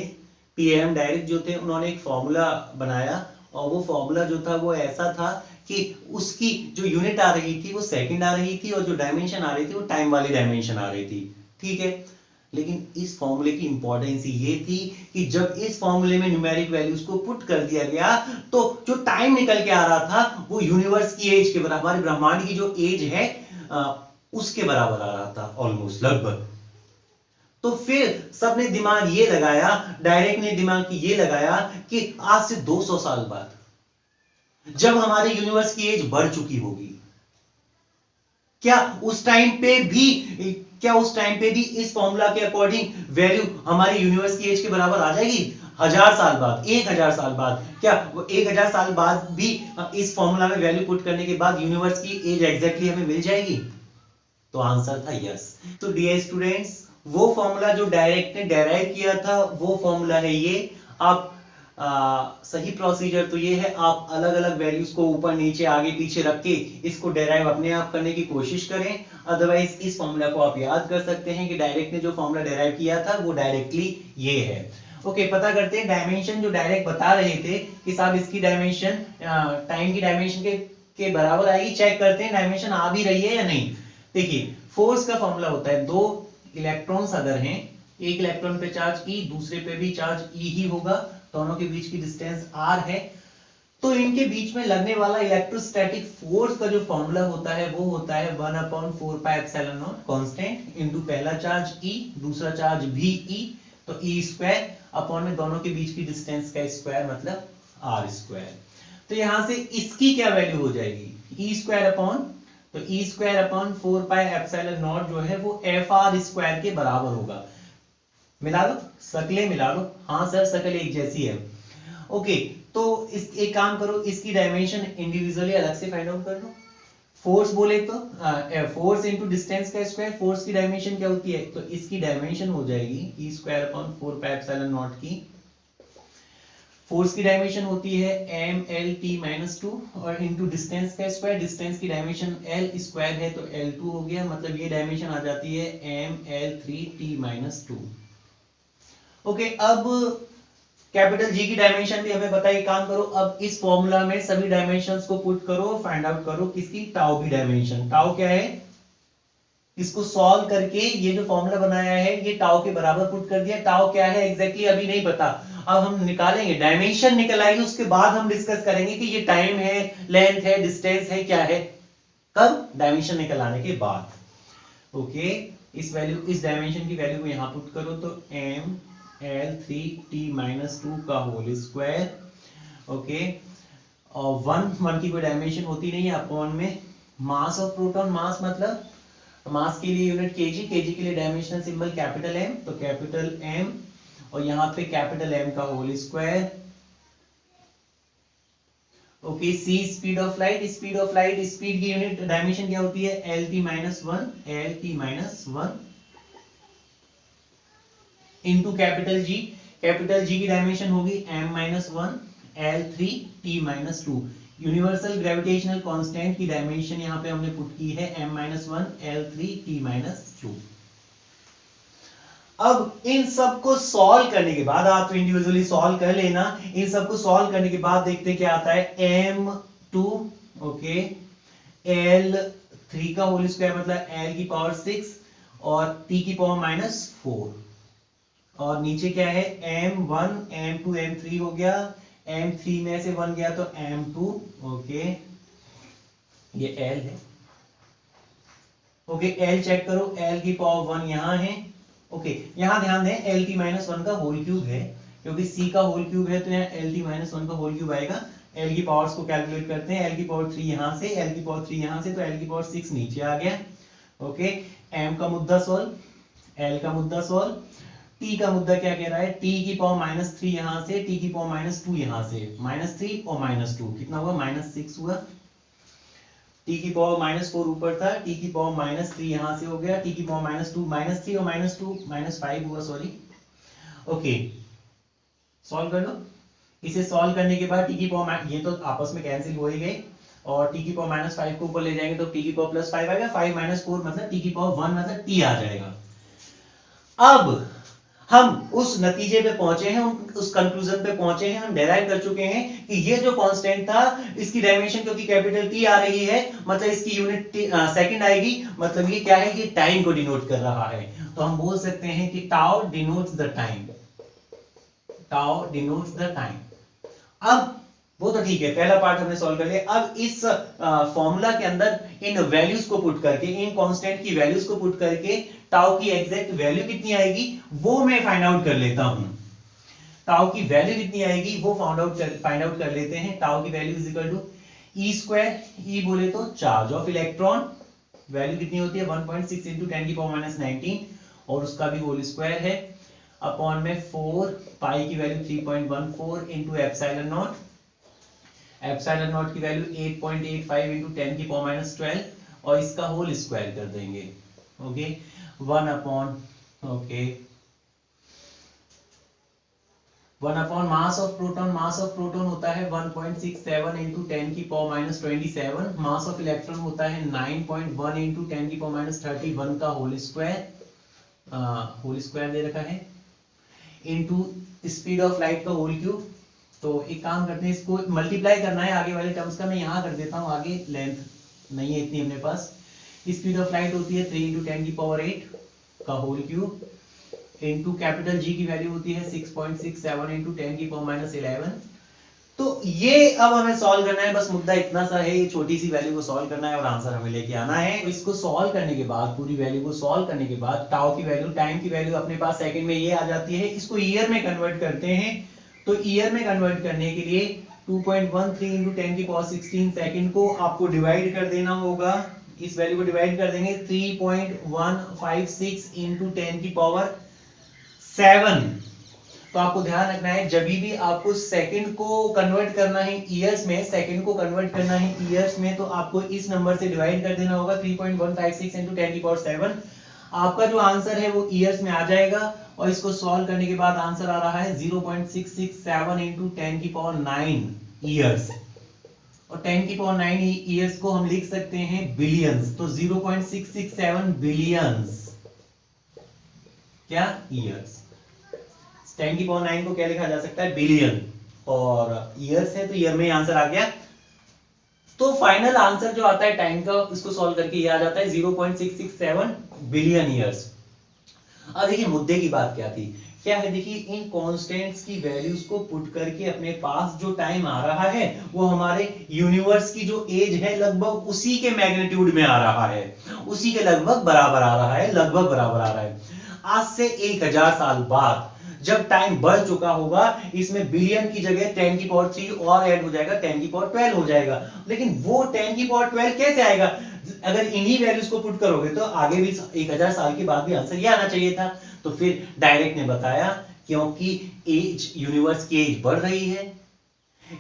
पीएम डायरेक्ट जो थे, उन्होंने एक फॉर्मूला बनाया, और वो फॉर्मूला जो था वो ऐसा था कि उसकी जो यूनिट आ रही थी वो सेकंड आ रही थी, और जो डायमेंशन आ रही थी वो टाइम वाली डायमेंशन आ रही थी। ठीक है, लेकिन इस फॉर्मूले की इंपॉर्टेंस ये थी कि जब इस फॉर्मूले में न्यूमेरिक वैल्यूज को पुट कर दिया गया तो जो टाइम निकल के आ रहा था वो यूनिवर्स की एज के बराबर, हमारे ब्रह्मांड की जो एज है उसके बराबर आ रहा था, ऑलमोस्ट, लगभग। तो फिर सबने दिमाग ये लगाया, डायरेक्ट ने दिमाग ये लगाया कि आज से 200 साल बाद जब हमारे यूनिवर्स की एज बढ़ चुकी होगी, क्या उस टाइम पे भी इस फॉर्मूला के अकॉर्डिंग वैल्यू हमारी यूनिवर्स की एज के बराबर आ जाएगी? 1000 साल बाद, 1000 साल बाद, क्या 1000 साल बाद भी इस फॉर्मूला में वैल्यू पुट करने के बाद यूनिवर्स की एज एग्जैक्टली हमें मिल जाएगी? तो आंसर था यस। तो डियर स्टूडेंट्स, वो फॉर्मूला जो डायरेक्ट ने डेराइव किया था वो फॉर्मूला है ये। आप सही प्रोसीजर तो ये है, आप अलग अलग वैल्यूज को ऊपर नीचे आगे पीछे रख के इसको डेराइव अपने आप करने की कोशिश करें। अदरवाइज इस फॉर्मूला को आप याद कर सकते हैं कि डायरेक्ट ने जो फॉर्मूला डेराइव किया था वो डायरेक्टली ये है। ओके, पता करते हैं डायमेंशन जो डायरेक्ट बता रहे थे कि साहब इसकी डायमेंशन टाइम की डायमेंशन के बराबर आएगी। चेक करते हैं डायमेंशन आ भी रही है या नहीं। देखिए, फोर्स का फॉर्मूला होता है, दो इलेक्ट्रॉन्स अगर हैं, एक इलेक्ट्रॉन पे चार्ज ई, दूसरे पे भी चार्ज ई ही होगा, दोनों के बीच की डिस्टेंस r है, तो इनके बीच में लगने वाला इलेक्ट्रोस्टैटिक फोर्स का जो फॉर्मूला होता है वो होता है 1/4πε0 कांस्टेंट इनटू पहला चार्ज E, दूसरा चार्ज भी E, तो E स्क्वायर अपॉन में दोनों के बीच की डिस्टेंस का स्क्वायर मतलब r स्क्वायर। तो यहां से इसकी क्या वैल्यू हो जाएगी? E स्क्वायर अपॉन, तो E स्क्वायर अपॉन 4πε0 जो है वो FR स्क्वायर के बराबर होगा। मिला लो, शक्लें मिला लो। हाँ सर, शक्ल एक जैसी है। ओके, तो इस एक काम करो, इसकी डायमेंशन इंडिविजुअली अलग से फाइंड आउट कर लो। फोर्स बोले तो फोर्स इनटू डिस्टेंस का स्क्वायर, फोर्स की डायमेंशन क्या होती है? तो इसकी डायमेंशन हो जाएगी ई स्क्वायर अपॉन 4πε0 की। फोर्स की डायमेंशन होती है mlt-2 और इनटू डिस्टेंस का स्क्वायर, डिस्टेंस की डायमेंशन l स्क्वायर है तो l2 हो गया, मतलब ये डायमेंशन आ जाती है ml3t-2। ओके, अब कैपिटल जी की डायमेंशन भी हमें बताइए। काम करो, अब इस फॉर्मूला में सभी डायमेंशंस को पुट करो, फाइंड आउट करो किसकी? टाउ की डायमेंशन। टाउ क्या है? इसको सॉल्व करके ये जो फॉर्मूला बनाया है ये टाउ के बराबर पुट कर दिया। टाउ क्या है एग्जैक्टली अभी नहीं पता, अब हम निकालेंगे, डायमेंशन निकल आएगी, उसके बाद हम डिस्कस करेंगे कि ये टाइम है, लेंथ है, डिस्टेंस है, क्या है। कब? डायमेंशन निकल आने के बाद। ओके, इस डायमेंशन की वैल्यू को यहां पुट करो तो m l3t-2 का होल स्क्वायर। ओके, और वन की कोई डायमेंशन होती नहीं है, अपॉन में मास ऑफ प्रोटॉन, मास मतलब मास के लिए यूनिट केजी, केजी के लिए डायमेंशनल सिंबल कैपिटल एम, तो कैपिटल एम और यहां पे कैपिटल एम का whole square. Okay, c speed of light, speed of light, speed की यूनिट डायमेंशन क्या होती है? lt-1 into capital G, capital G की डायमेंशन होगी m-1 l3t-2। Universal gravitational constant की डायमेंशन यहां पे हमने पुट की है m-1 l3t-2। अब इन सब को सॉल्व करने के बाद, आप तो इंडिविजुअली सॉल्व कर लेना, इन सब को सॉल्व करने के बाद देखते क्या आता है। m2 ओके l3 का होल स्क्वायर मतलब l की पावर 6 और t की पावर -4, और नीचे क्या है m1 m2 m3 हो गया, m3 में से 1 गया तो m2। ओके, ये l है। ओके, l चेक करो, l की पावर 1 यहां है। ओके, यहां ध्यान दें lt-1 का होल क्यूब है, क्योंकि c का होल क्यूब है तो यहाँ lt-1 का होल क्यूब आएगा। l की पावर्स को कैलकुलेट करते हैं, l की पावर 3 यहां से, l की पावर 3 यहां से, तो l की पावर 6 नीचे आ गया। ओके, m का मुद्दा सॉल्व, l का मुद्दा सॉल्व, t का मुद्दा क्या कह रहा है? t की पावर -3 यहां से, t की पावर -2 यहां से, -3 और -2 कितना हुआ? -6 हुआ। t की पावर -4 ऊपर था, t की पावर -3 यहां से हो गया, t की पावर -2, -3 और -2 -5 हुआ, सॉरी। ओके, सॉल्व कर लो। इसे सॉल्व करने के बाद t की पावर, ये तो आपस में कैंसिल हो ही गए, और t की पावर -5 को ऊपर ले जाएंगे तो t की पावर +5 आएगा, 5 - 4 मतलब t की पावर 1 मतलब t आ जाएगा। अब हम उस नतीजे पे पहुंचे हैं, उस कंक्लूजन पे पहुंचे हैं, हम डेराइव कर चुके हैं कि ये जो कांस्टेंट था इसकी डायमेंशन क्योंकि कैपिटल टी आ रही है मतलब इसकी यूनिट सेकंड आएगी, मतलब ये क्या है? ये टाइम को डिनोट कर रहा है, तो हम बोल सकते हैं कि tau denotes the time, tau denotes the time. अब वो तो ठीक है, पहला पार्ट हमने सॉल्व कर लिया। अब इस फॉर्मूला के अंदर इन वैल्यूज को पुट करके, इन कांस्टेंट की वैल्यूज को पुट करके टाउ की एग्जैक्ट वैल्यू कितनी आएगी वो मैं फाइंड आउट कर लेता हूं। टाउ की वैल्यू कितनी आएगी वो फाइंड आउट कर लेते हैं। टाउ की value is equal to E square, E बोले तो चार्ज ऑफ इलेक्ट्रॉन वैल्यू कितनी होती है 1.6 इंटू 10 की पावर माइनस 19 और उसका भी होल स्क्वायर है अपॉन में 4 पाई की वैल्यू 3.14 इंटू एप्सिलॉन नॉट की वैल्यू 8.85 इंटू 10 की पावर माइनस 12 और इसका होल स्क्वायर कर देंगे okay 1 upon mass of proton होता है 1.67 इंटू 10 की power minus 27 mass of electron होता है 9.1 इंटू 10 की पावर माइनस 31 का होल स्क्वायर दे रखा है इंटू स्पीड ऑफ लाइट का होल क्यूब। तो एक काम करते हैं इसको मल्टीप्लाई करना है आगे वाले टर्म्स का, मैं यहाँ कर देता हूँ, आगे लेंथ नहीं है इतनी अपने पास। स्पीड ऑफ लाइट होती है 3 इंटू 10 की पावर 8 का whole cube into capital G की वैल्यू होती है 6.67 इंटू 10 की पावर माइनस 11। तो ये अब हमें सॉल्व करना है, बस मुद्दा इतना सा है, ये छोटी सी वैल्यू को सॉल्व करना है और आंसर हमें लेके आना है। इसको सॉल्व करने के बाद पूरी वैल्यू को सॉल्व करने के बाद टाउ की वैल्यू टाइम की वैल्यू अपने पास सेकंड में ये आ जाती है। इसको ईयर में कन्वर्ट करते हैं तो ईयर में कन्वर्ट करने के लिए 2.13 इंटू 10 की पावर 16 सेकंड को आपको डिवाइड कर देना होगा। इस वैल्यू को डिवाइड कर देंगे 3.156 इंटू 10 की पावर 7। तो आपको ध्यान रखना है जब भी आपको सेकंड को कन्वर्ट करना है ईयर्स में, सेकंड को कन्वर्ट करना है ईयर्स में, तो आपको इस नंबर से डिवाइड कर देना होगा 3.156 इंटू 10 की पावर 7। आपका जो आंसर है वो ईयर्स में आ जाएगा और इसको सॉल्व करने के बाद आंसर आ रहा है 0.667 इंटू 10 की पावर 9 ईयर्स। और 10 की पावर 9 ईयर्स को हम लिख सकते हैं बिलियंस, तो 0.667 बिलियंस क्या ईयर्स। 10 की पावर 9 को क्या लिखा जा सकता है बिलियन, और ईयर्स है तो ईयर में आंसर आ गया। तो फाइनल आंसर जो आता है टाइम का, इसको सॉल्व करके ये आ जाता है 0.667 बिलियन ईयर्स। अब देखिए मुद्दे की बात क्या थी, क्या है देखिए इन कांस्टेंट्स की वैल्यूज को पुट करके अपने पास जो टाइम आ रहा है वो हमारे यूनिवर्स की जो एज है लगभग उसी के मैग्नीट्यूड में आ रहा है, उसी के लगभग बराबर आ रहा है, लगभग बराबर आ रहा है। आज से 1000 साल बाद जब टाइम बढ़ चुका होगा, इसमें बिलियन की जगह 10 की पावर 3 और ऐड हो जाएगा, 10 की पावर 12 हो जाएगा। लेकिन वो 10 की पावर 12 कैसे आएगा? अगर इन्हीं वैल्यूज को पुट करोगे तो आगे भी 1000 साल के बाद भी आंसर ये आना चाहिए था। तो फिर डायरेक्ट ने बताया क्योंकि एज, यूनिवर्स की एज बढ़ रही है,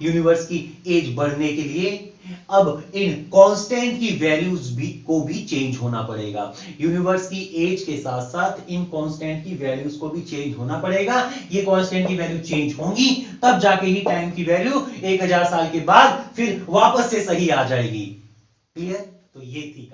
यूनिवर्स की एज बढ़ने के लिए अब इन कांस्टेंट की वैल्यूज को भी चेंज होना पड़ेगा। यूनिवर्स की एज के साथ साथ इन कांस्टेंट की वैल्यूज को भी चेंज होना पड़ेगा। ये कांस्टेंट की वैल्यू चेंज होंगी तब जाके ही टाइम की वैल्यू 1000 साल के बाद फिर वापस से सही आ जाएगी। क्लियर? तो ये थी